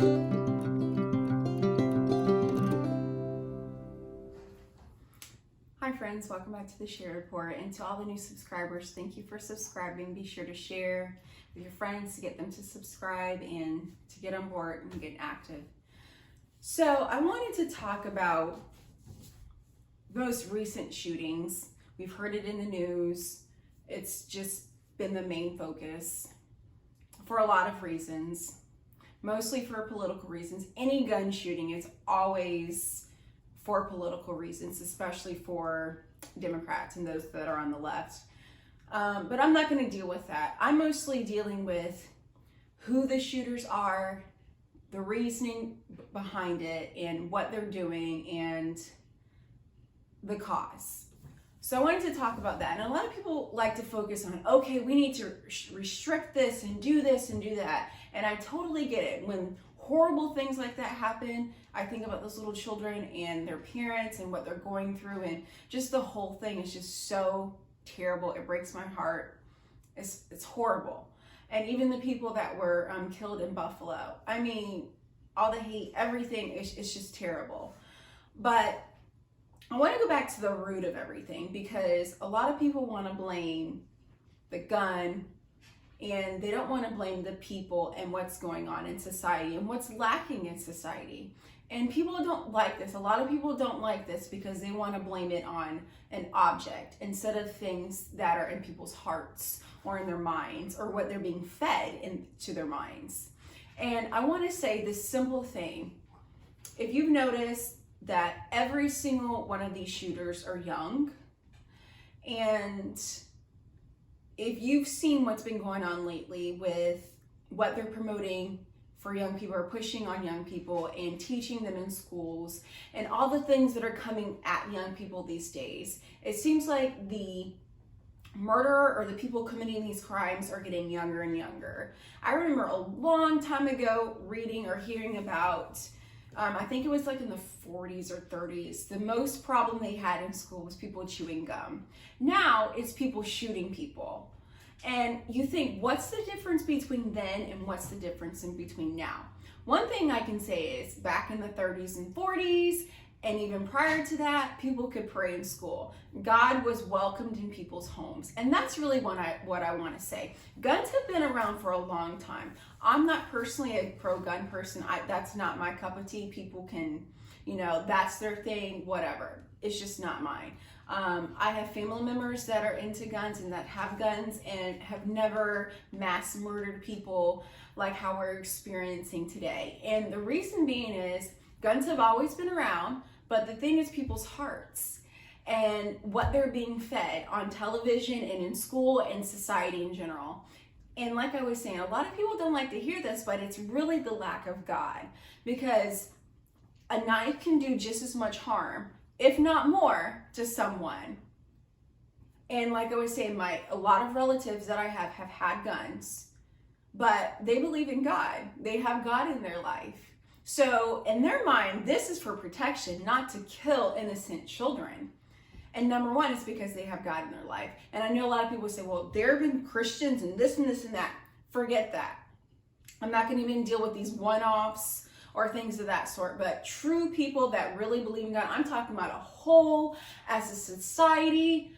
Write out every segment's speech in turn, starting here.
Hi friends, welcome back to the Share Report, and to all the new subscribers, thank you for subscribing. Be sure to share with your friends to get them to subscribe and to get on board and get active. So I wanted to talk about the most recent shootings. We've heard it in the news. It's just been the main focus for a lot of reasons, mostly for political reasons. Any gun shooting is always for political reasons, especially for Democrats and those that are on the left. But I'm not going to deal with that. I'm mostly dealing with who the shooters are, the reasoning behind it, and what they're doing, and the cause. So I wanted to talk about that. And a lot of people like to focus on, okay, we need to restrict this and do that. And I totally get it. When horrible things like that happen, I think about those little children and their parents and what they're going through, and just the whole thing is just so terrible. It breaks my heart. It's horrible. And even the people that were killed in Buffalo, I mean, all the hate, everything, it's just terrible. But I want to go back to the root of everything, because a lot of people want to blame the gun, and they don't want to blame the people and what's going on in society and what's lacking in society. And people don't like this. A lot of people don't like this because they want to blame it on an object instead of things that are in people's hearts or in their minds, or what they're being fed into their minds. And I want to say this simple thing. If you've noticed that every single one of these shooters are young, and if you've seen what's been going on lately with what they're promoting for young people, or pushing on young people and teaching them in schools, and all the things that are coming at young people these days, it seems like the murderer or the people committing these crimes are getting younger and younger. I remember a long time ago reading or hearing about, I think it was like in the 40s or 30s, the most problem they had in school was people chewing gum. Now it's people shooting people. And you think, what's the difference between then and what's the difference in between now? One thing I can say is, back in the 30s and 40s, and even prior to that, people could pray in school. God was welcomed in people's homes. And that's really what I want to say. Guns have been around for a long time. I'm not personally a pro-gun person. That's not my cup of tea. People can, that's their thing, whatever. It's just not mine. I have family members that are into guns and that have guns and have never mass murdered people like how we're experiencing today. And the reason being is, guns have always been around, but the thing is people's hearts and what they're being fed on television and in school and society in general. And like I was saying, a lot of people don't like to hear this, but it's really the lack of God, because a knife can do just as much harm, if not more, to someone. And like I was saying, a lot of relatives that I have had guns, but they believe in God. They have God in their life. So in their mind, this is for protection, not to kill innocent children. And number one, is because they have God in their life. And I know a lot of people say, well, there have been Christians and this and this and that. Forget that. I'm not going to even deal with these one-offs or things of that sort. But true people that really believe in God, I'm talking about a whole, as a society,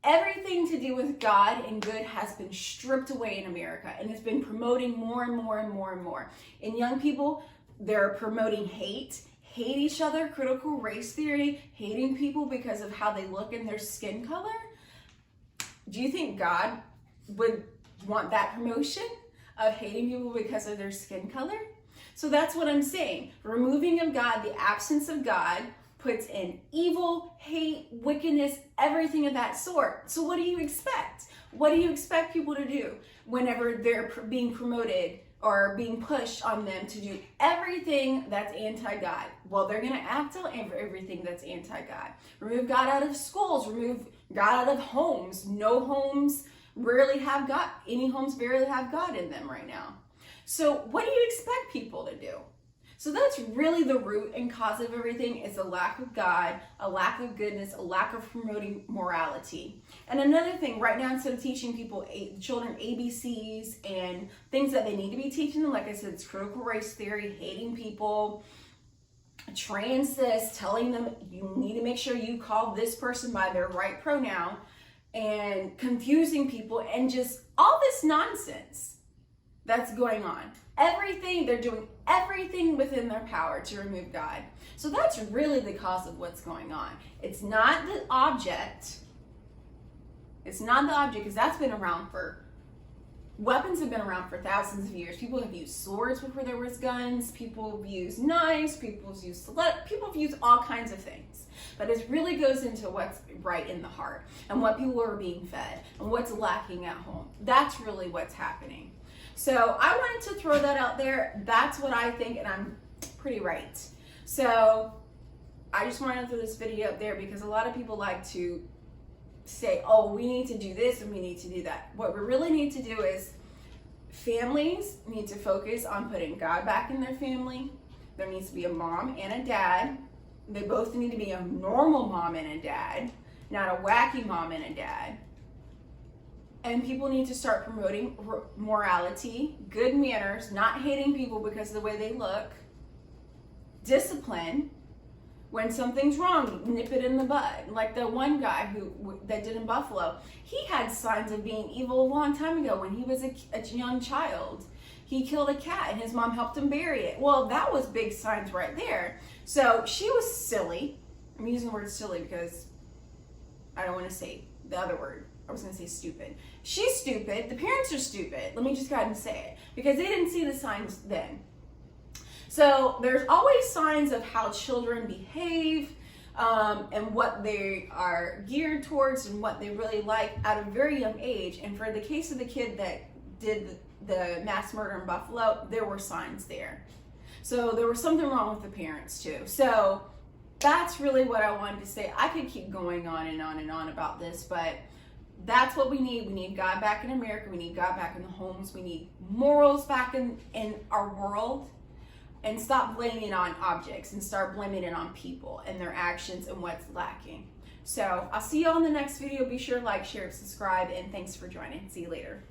everything to do with God and good has been stripped away in America. And it's been promoting more and more and more and more. And young people, they're promoting hate each other, critical race theory, hating people because of how they look and their skin color. Do you think God would want that promotion of hating people because of their skin color? So that's what I'm saying. Removing of God, the absence of God, puts in evil, hate, wickedness, everything of that sort. So what do you expect? What do you expect people to do whenever they're being promoted or being pushed on them to do everything that's anti-God? Well, they're going to act out everything that's anti-God. Remove God out of schools, remove God out of homes. No homes rarely have God. Any homes barely have God in them right now. So what do you expect people to do? So that's really the root and cause of everything, is a lack of God, a lack of goodness, a lack of promoting morality. And another thing, right now, instead of teaching children ABCs and things that they need to be teaching them, like I said, it's critical race theory, hating people, trans this, telling them you need to make sure you call this person by their right pronoun, and confusing people, and just all this nonsense that's going on. They're doing everything within their power to remove God. So that's really the cause of what's going on. It's not the object. It's not the object, because that's been around weapons have been around for thousands of years. People have used swords before there was guns. People have used knives. People have used all kinds of things. But it really goes into what's right in the heart, and what people are being fed, and what's lacking at home. That's really what's happening. So I wanted to throw that out there. That's what I think, and I'm pretty right. So I just wanted to throw this video up there, because a lot of people like to say, oh, we need to do this and we need to do that. What we really need to do is, families need to focus on putting God back in their family. There needs to be a mom and a dad. They both need to be a normal mom and a dad, not a wacky mom and a dad. And people need to start promoting morality, good manners, not hating people because of the way they look, discipline. When something's wrong, nip it in the bud. Like the one guy that did in Buffalo, he had signs of being evil a long time ago when he was a young child. He killed a cat and his mom helped him bury it. Well, that was big signs right there. So she was silly. I'm using the word silly because I don't want to say the other word. I was going to say stupid. She's stupid. The parents are stupid. Let me just go ahead and say it, because they didn't see the signs then. So there's always signs of how children behave, and what they are geared towards and what they really like at a very young age. And for the case of the kid that did the mass murder in Buffalo, there were signs there. So there was something wrong with the parents too. So that's really what I wanted to say. I could keep going on and on and on about this, but that's what we need. We need God back in America. We need God back in the homes. We need morals back in our world. And stop blaming it on objects and start blaming it on people and their actions and what's lacking. So I'll see you all in the next video. Be sure to like, share, subscribe, and thanks for joining. See you later.